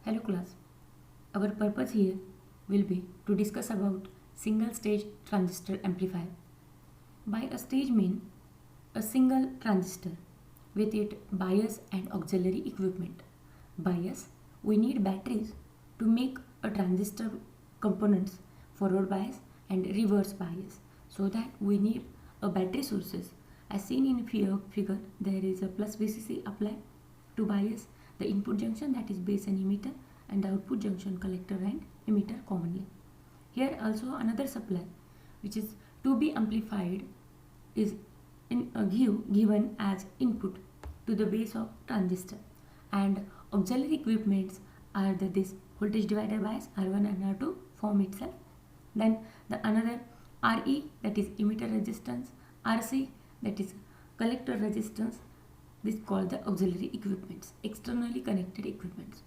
Hello class. Our purpose here will be to discuss about single stage transistor amplifier. By a stage mean a single transistor with its bias and auxiliary equipment. Bias, we need batteries to make a transistor components forward bias and reverse bias. So that we need a battery sources. As seen in figure, there is a plus VCC applied to bias the input junction, that is base and emitter, and the output junction, collector and emitter commonly. Here also another supply which is to be amplified is given as input to the base of transistor, and auxiliary equipments are this voltage divider bias R1 and R2 form itself. Then the another RE, that is emitter resistance, RC, that is collector resistance. This called the auxiliary equipments, externally connected equipments.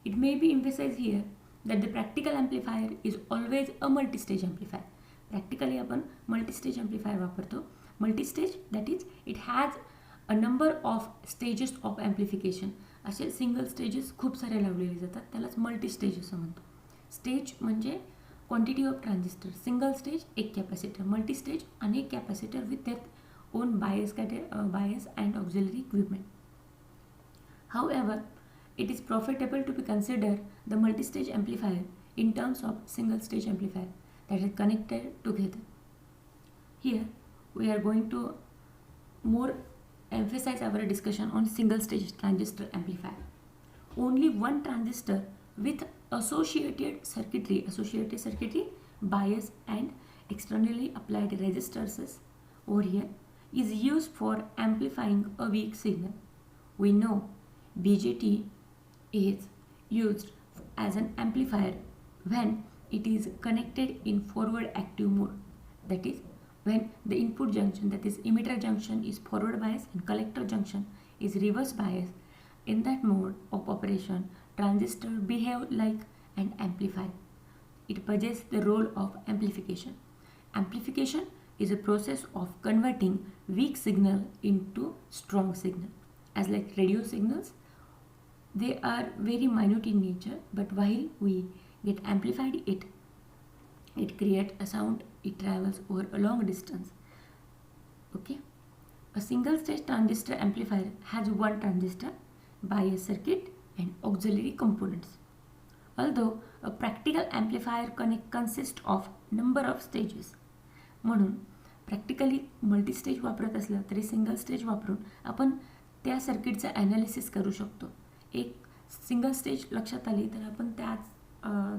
It may be emphasized here that the practical amplifier is always a multi-stage amplifier. Practically आपण multi-stage amplifier वापरतो. Multi-stage, that is it has a number of stages of amplification. असे single stages खूप सारे लावलेले जातात, त्यालाच multi stage असं म्हणतो. स्टेज म्हणजे quantity of transistor. Single stage एक कॅपॅसिटर, मल्टी स्टेज अनेक capacitor with that own bias and auxiliary equipment. However, it is profitable to be considered the multi-stage amplifier in terms of single stage amplifier that is connected together. Here we are going to more emphasize our discussion on single stage transistor amplifier. Only one transistor with associated circuitry, bias and externally applied resistors over here is used for amplifying a weak signal. We know BJT is used as an amplifier when it is connected in forward active mode. That is when the input junction, that is emitter junction, is forward bias and collector junction is reverse bias. In that mode of operation, transistor behave like an amplifier. It possesses the role of amplification. Amplification is a process of converting weak signal into strong signal. As like radio signals, they are very minute in nature, but while we get amplified it creates a sound, it travels over a long distance. Okay, a single stage transistor amplifier has one transistor, bias circuit and auxiliary components. Although a practical amplifier consists of number of stages, म्हणून practically multistage वापरत असलं तरी single stage वापरून आपण त्या सर्किटचं analysis करू शकतो. एक सिंगल स्टेज लक्षात आली तर आपण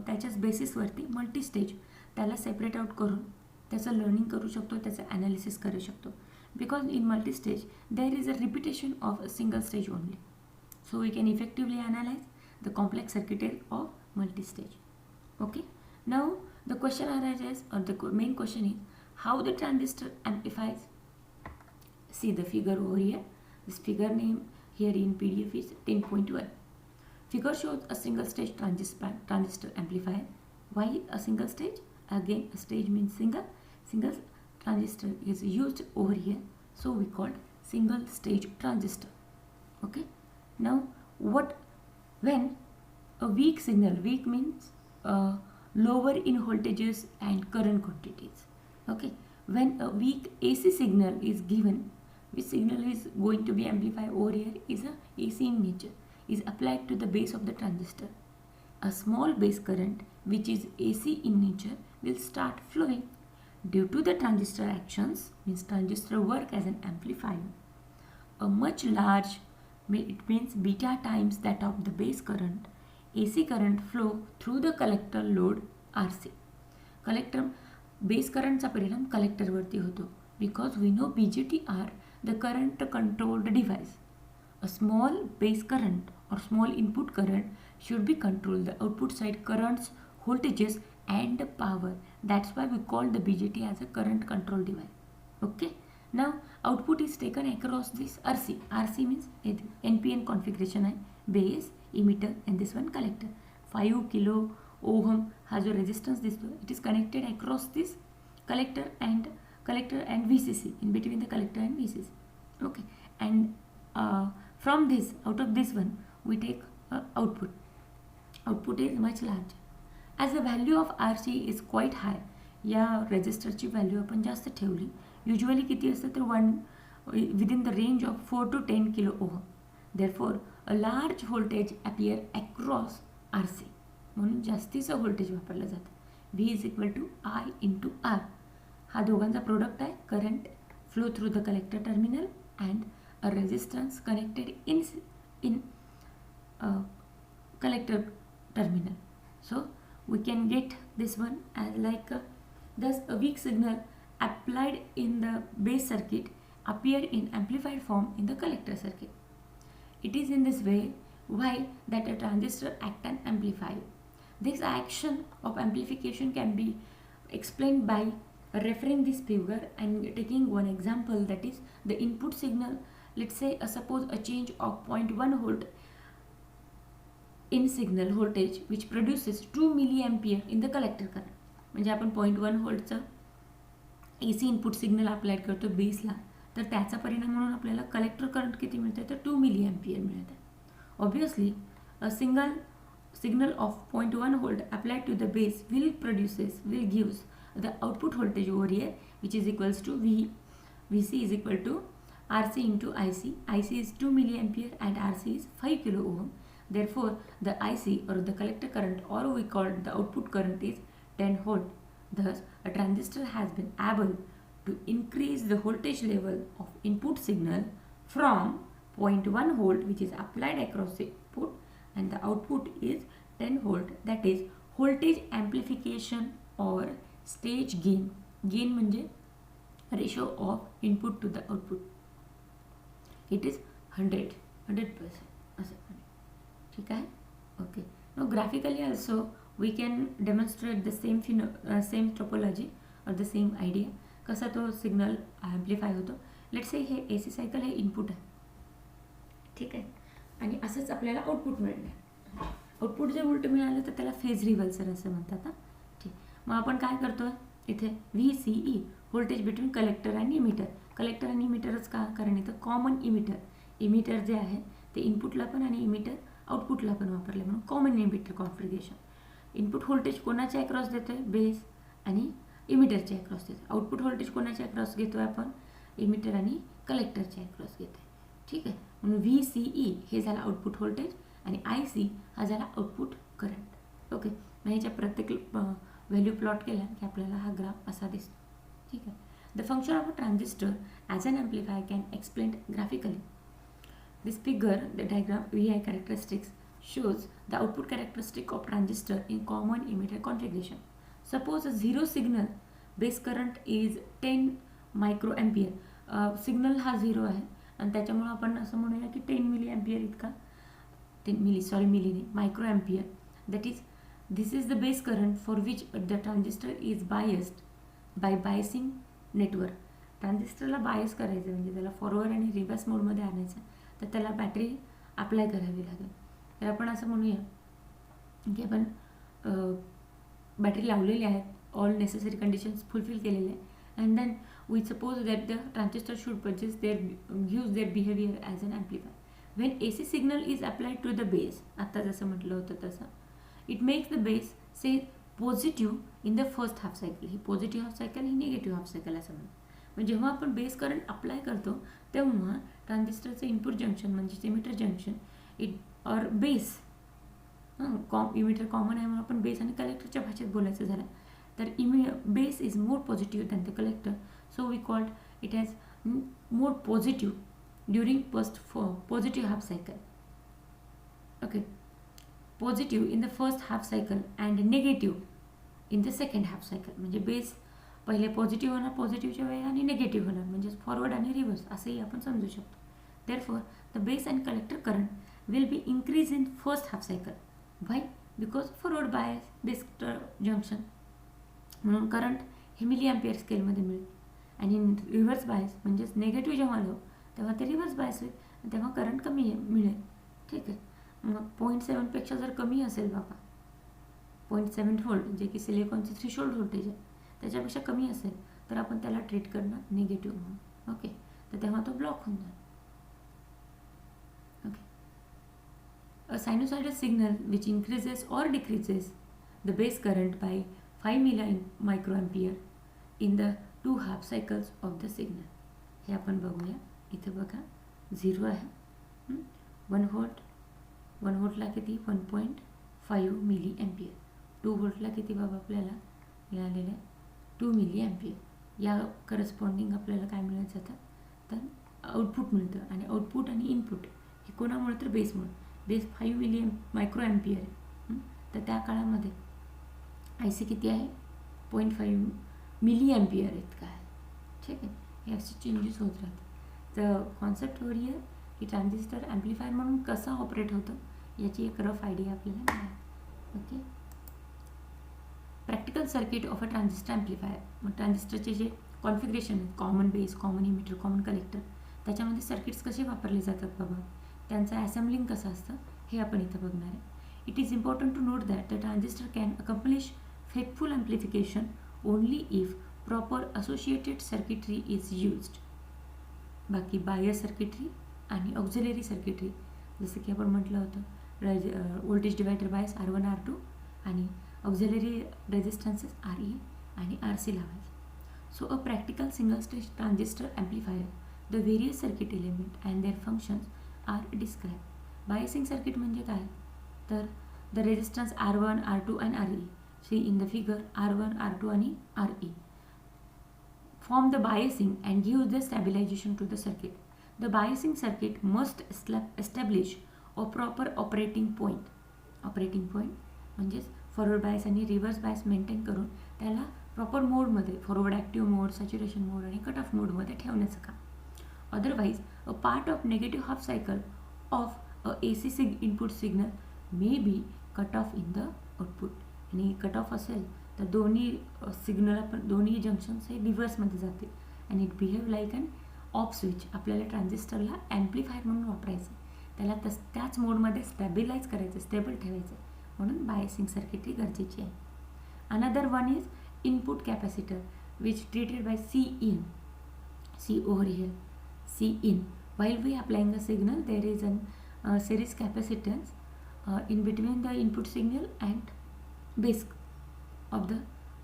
त्याच्याच बेसिसवरती मल्टीस्टेज त्याला सेपरेट आउट करून त्याचं लर्निंग करू शकतो, त्याचं ॲनालिसिस करू शकतो. Because in multistage there is a repetition of a single stage only, so we can effectively analyse the complex circuitry of multistage. Okay, now the question arises, or the main question is, how the transistor amplifies. See the figure over here. This figure name here in PDF is 10.1. Figure shows a single stage transistor amplifier. Why a single stage? Again, a stage means single transistor is used over here, so we called single stage transistor. Okay, now when a weak signal, weak means lower in voltages and current quantities. Okay, when a weak AC signal is given, which signal is going to be amplified over here is a AC in nature, is applied to the base of the transistor. A small base current which is AC in nature will start flowing. Due to the transistor actions, means transistor work as an amplifier. A much large, it means beta times that of the base current, AC current flow through the collector load RC. Collector base करंटचा परिणाम कलेक्टरवरती होतो. Because we know BJT are the current controlled device. A small base current or small input current should be controlled the output side currents, voltages and power. That's why we call the BJT as a current control device. Okay, now output is taken across this RC. RC means NPN configuration आहे, base, emitter and this one collector. 5 kilo ohm हा जो resistance दिसतो, it is connected across this collector and VCC, in between the collector and VCC. Okay, and from this, out of this one we take output. output is much larger. As the value of RC is quite high, या रेजिस्टरची value आपण जास्त ठेवली, usually किती असते तर within the range of 4 to 10 kilo ohm. Therefore, a large voltage appear across RC. म्हणून जास्तीचं voltage वापरलं जातं. V is equal to I into R. हा दोघांचा प्रोडक्ट आहे. Current flow through the collector terminal and a resistance connected in collector terminal. So we can get this one as like thus a weak signal applied in the base circuit appear in amplified form in the collector circuit. It is in this way why that a transistor act an amplifier. This action of amplification can be explained by referring this figure and taking one example, that is the input signal. Let's say suppose a change of 0.1 volt in signal voltage which produces 2 milliampere in the collector current. म्हणजे आपण 0.1 व्होल्टचं AC input signal apply करतो बेसला, तर त्याचा परिणाम म्हणून आपल्याला collector current किती मिळते तर 2 मिलीएम्पियर मिळते. Obviously a single signal of 0.1 volt applied to the base will gives the output voltage over here, which is equals to VC is equal to RC into IC. IC is 2 milliampere and RC is 5 kilo ohm. Therefore, the IC or the collector current, or we call the output current, is 10 volt. Thus, a transistor has been able to increase the voltage level of input signal from 0.1 volt, which is applied across the input, and the output is 10 volt. That is voltage amplification or stage gain. Gain म्हणजे ratio of input to the output. It is 100% असं. ठीक आहे. Okay. Now graphically also we can demonstrate the same topology or the same idea. कसा तो signal ॲम्प्लिफाय होतो. Let's say हे AC cycle हे input आहे. ठीक आहे. आणि असंच आपल्याला आउटपुट मिळणार. आउटपुट जे उलट मिळालं तर त्याला फेज रिव्हर्सल असं म्हणतात. ठीक. मग आपण काय करतोय इथे VCE व्होल्टेज बिटवीन कलेक्टर आणि इमिटर. कलेक्टर आणि इमिटरच का, कारण इथं कॉमन इमिटर जे आहे ते इनपुटला पण आणि इमिटर आउटपुटला पण वापरले, म्हणून common emitter configuration. Input voltage कोणाच्या अक्रॉस देतोय बेस आणि इमिटरच्या अक्रॉस देतोय. आउटपुट व्होल्टेज कोणाच्या अक्रॉस घेतोय आपण इमिटर आणि कलेक्टरच्या अक्रॉस घेतोय. ठीक आहे. म्हणून VCE हे झालं आउटपुट व्होल्टेज आणि IC हा झाला आउटपुट करंट. ओके. मग ह्याच्या प्रत्येक व्हॅल्यू प्लॉट केला की आपल्याला हा ग्राफ असा दिसतो. ठीक आहे. The function of a transistor as an amplifier can explain graphically. This figure, the diagram VI characteristics, shows the output characteristic of transistor in common emitter configuration. Suppose a zero signal, base current is 10 microampere. Signal हा zero आहे आणि त्याच्यामुळे आपण असं म्हणूया की 10 milliampere इतका, milli नाही, microampere. That is this is the base current for which the transistor is biased by biasing network. ट्रान्झिस्टरला बायस करायचं म्हणजे त्याला फॉरवर्ड आणि रिव्हर्स मोडमध्ये आणायचं, तर त्याला बॅटरी अप्लाय करावी लागेल. तर आपण असं म्हणूया की आपण बॅटरी लावलेली आहेत, ऑल नेसेसरी कंडिशन्स फुलफिल केलेले आहे, and then we suppose that the transistor should use their behavior as an amplifier. When AC signal is applied to the base, आता जसं म्हटलं होतं तसं, it makes the base say positive in the first half cycle. He positive half cycle, he negative half cycle असं म्हणतो. म्हणजे जेव्हा आपण बेस करंट अप्लाय करतो तेव्हा ट्रान्झिस्टरचं इनपुट जंक्शन म्हणजे इमिटर जंक्शन और बेस, इमिटर कॉमन आहे म्हणून आपण बेस आणि कलेक्टरच्या भाषेत बोलायचं झालं तर base is more positive than the collector. So we called it as more positive during positive half cycle. Okay, positive in the first half cycle and negative in the second half cycle. म्हणजे base पहिले positive होणार पॉझिटिव्हच्या वेळी आणि negative होणार म्हणजे forward आणि reverse असंही आपण समजू शकतो. Therefore, the base and collector current will be increased in first half cycle. Why? Because forward bias, base junction. म्हणून करंट हे मिलीएम्पियर स्केलमध्ये मिळेल आणि रिव्हर्स बायस म्हणजेच नेगेटिव्ह जेव्हा लो तेव्हा ते रिव्हर्स बायस होईल आणि तेव्हा करंट कमी मिळेल. ठीक आहे. मग 0.7पेक्षा जर कमी असेल बाबा 0.7 व्होल्ट जे की सिलिकॉनचे थ्रेशोल्ड व्होल्टेज आहे त्याच्यापेक्षा कमी असेल तर आपण त्याला ट्रीट करणार निगेटिव्ह म्हणून. ओके. तर तेव्हा तो ब्लॉक होऊन जाईल. Okay. A sinusoidal signal which increases or decreases the base current by 5 microampere in the 2 half cycles of the signal. हे आपण बघूया. इथे बघा 0 आहे, 1 व्होल्ट, 1 व्होल्टला किती 1.5 मिली एम्पियर, 2 व्होल्टला किती बाबा आपल्याला मिळालेलं आहे 2 मिली एम्पियर. या करस्पॉन्डिंग आपल्याला काय मिळत जातं तर आउटपुट मिळतं. आणि आउटपुट आणि इनपुट हे कोणामुळे तर बेसमुळे. बेस 5 मिली मायक्रो एम्पियर आहे, तर त्या काळामध्ये आय सी किती आहे 0.5 मिली एम्पियर इतका आहे. ठीक आहे, हे असे चेंजेस होत राहतात. तर कॉन्सेप्ट हो रही आहे की ट्रान्झिस्टर ॲम्प्लिफायर म्हणून कसं ऑपरेट होतं याची एक रफ आयडिया आपल्याला मिळाली. Okay, practical circuit of a transistor amplifier. मग ट्रान्झिस्टरचे जे कॉन्फिगरेशन आहेत, common base, common emitter, common collector, त्याच्यामध्ये सर्किट्स कसे वापरले जातात बाबा, त्यांचं असेंबलिंग कसं असतं हे आपण इथं बघणार आहे. It is important to note that the transistor can accomplish faithful amplification only if proper associated circuitry is used. बाकी बाह्य सर्किटरी आणि ऑक्झिलरी सर्किटरी, जसं की आपण म्हटलं होतं व्होल्टेज डिवायडर बायस R1 R2 आणि ऑक्झिलरी रेजिस्टन्सेस RE आणि RC लावायचे. So a practical single stage transistor amplifier, the various circuit element and their functions are describe. Biasing circuit म्हणजे काय तर the resistance R1 R2 and RE, see in the figure R1 R2 आणि RE form the biasing and give the stabilization to the circuit. The biasing circuit must establish a proper operating point. Operating point म्हणजेच forward bias आणि reverse bias maintain करून त्याला proper मोडमध्ये, forward active mode, saturation mode आणि cut off मोडमध्ये ठेवण्याचं काम. Otherwise a part of negative half cycle of a AC input signal may be cut off in the output. आणि cut off असेल तर दोन्ही सिग्नल आपण दोन्ही जंक्शन्स हे रिव्हर्समध्ये जातील आणि it behave like an off switch. आपल्याला ट्रान्झिस्टरला ॲम्प्लिफायर म्हणून वापरायचं, त्याला त्याच मोडमध्ये स्टॅबिलाइज करायचं, स्टेबल ठेवायचं, म्हणून बायसिंग सर्किटरी गरजेची आहे. Another one is input capacitor which treated by C in, C over here, C in. while we applying a signal there is an series capacitance in between the input signal and base of the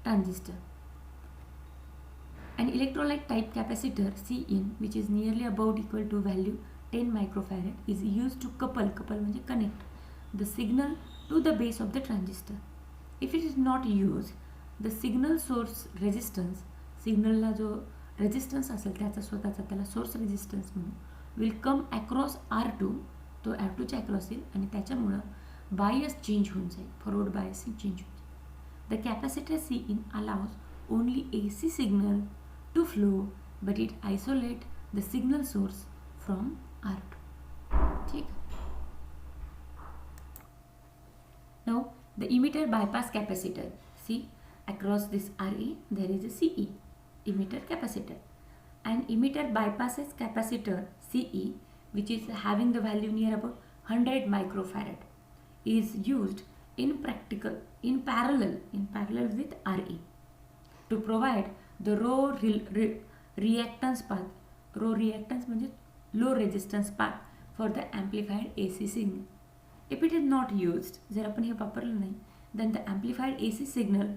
transistor. An electrolyte type capacitor Cin which is nearly about equal to value 10 microfarad is used to couple म्हणजे connect the signal to the base of the transistor. If it is not used, the signal source resistance, सिग्नलला जो resistance असेल त्याचा स्वतःचा त्याला source resistance म्हणून, will come across R2, तो R2च्या across येईल आणि त्याच्यामुळं बायस चेंज होऊन जाईल, फॉरवर्ड बायसिंग चेंज होईल. The capacitor Cin allows only AC signal to flow, but it isolates the signal source from R2. ठीक. Now the emitter bypass capacitor. See, across this RE there is a CE, emitter capacitor. An emitter bypasses capacitor CE, which is having the value near about 100 microfarad, is used in parallel with RE to provide the raw reactance path. Raw reactance म्हणजे low resistance path for the amplified AC signal. If it is not used, जर आपण हे वापरलं नाही, then the amplified AC signal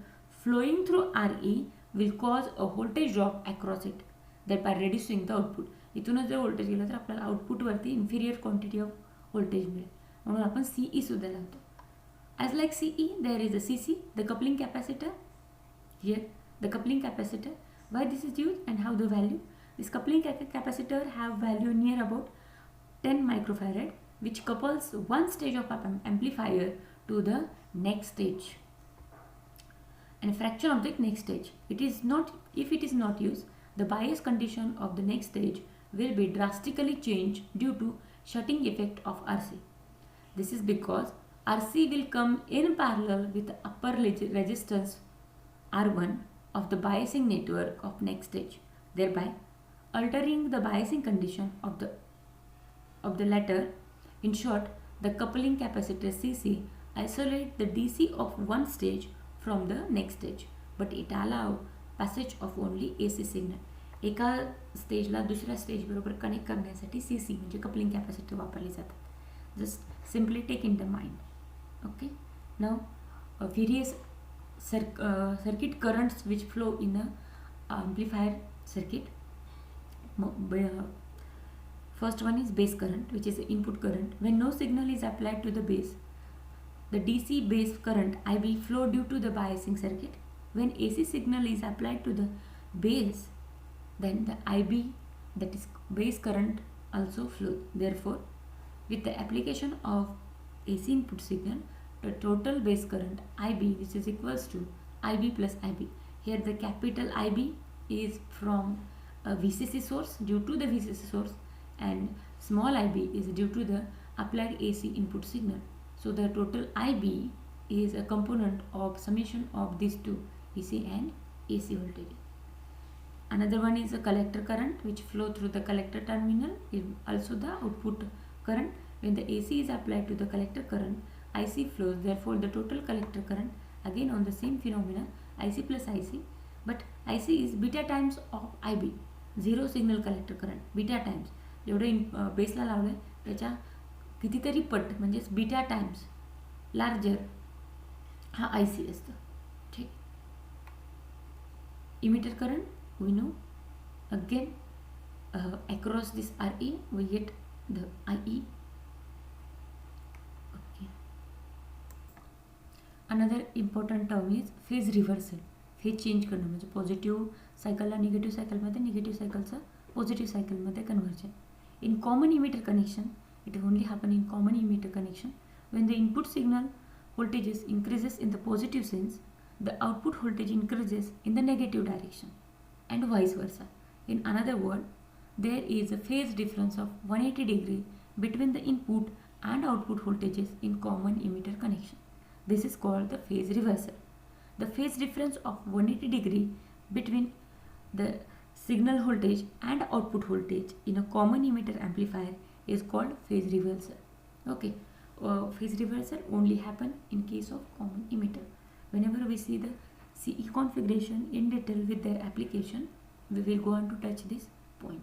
flowing through RE will cause a voltage drop across it, thereby reducing the output. इथूनच जर voltage गेलं तर आपल्याला आउटपुटवरती inferior quantity off voltage मिळेल, म्हणून आपण CE सुद्धा लावतो. As like CE, there is a CC, the coupling capacitor. Here, the coupling capacitor. Why this is used and how the value? This coupling capacitor have value near about 10 microfarad, which couples one stage of amplifier to the next stage and fraction of the next stage. If it is not used, the bias condition of the next stage will be drastically changed due to shutting effect of RC. This is because RC will come in parallel with the upper resistance R1 of the biasing network of next stage, thereby altering the biasing condition of the latter. In short, the coupling capacitor CC isolate the DC of one stage from the next stage, but it allow passage of only AC signal. एका स्टेजला दुसऱ्या stage बरोबर connect करण्यासाठी CC म्हणजे coupling capacitor वापरले जातात. Just simply take in the mind. Okay, now various circuit currents which flow in a amplifier circuit. First one is base current, which is the input current. When no signal is applied to the base, the DC base current IB flow due to the biasing circuit. When AC signal is applied to the base, then the IB, that is base current, also flows. Therefore, with the application of AC input signal, the total base current IB, which is equals to IB plus IB. Here the capital IB is from a VCC source, due to the VCC source, and small ib is due to the applied AC input signal. So the total IB is a component of summation of these two, AC and AC voltage. Another one is a collector current which flow through the collector terminal, also the output current. When the AC is applied to the collector current, IC flows. Therefore the total collector current, again on the same phenomena, IC plus IC, but IC is beta times of IB. Zero signal collector current beta times जेवढं बेसला लावलं आहे त्याच्या कितीतरी पट म्हणजेच beta times larger हा आय C असतं. ठीक. Emitter current we know again across this RE we get the IE. Okay. Another important term is phase reversal. Phase change करणं म्हणजे पॉझिटिव्ह सायकलला निगेटिव्ह सायकलमध्ये, निगेटिव्ह सायकलचं पॉझिटिव्ह सायकलमध्ये conversion. In common emitter connection it only happen in common emitter connection when the input signal voltages increases in the positive sense, the output voltage increases in the negative direction and vice versa. In another word, there is a phase difference of 180 degree between the input and output voltages in common emitter connection. This is called the phase reversal. The phase difference of 180 degree between the signal voltage and output voltage in a common emitter amplifier is called phase reversal. Okay, phase reversal only happen in case of common emitter. Whenever we see the CE configuration in detail with their application, we will go on to touch this point.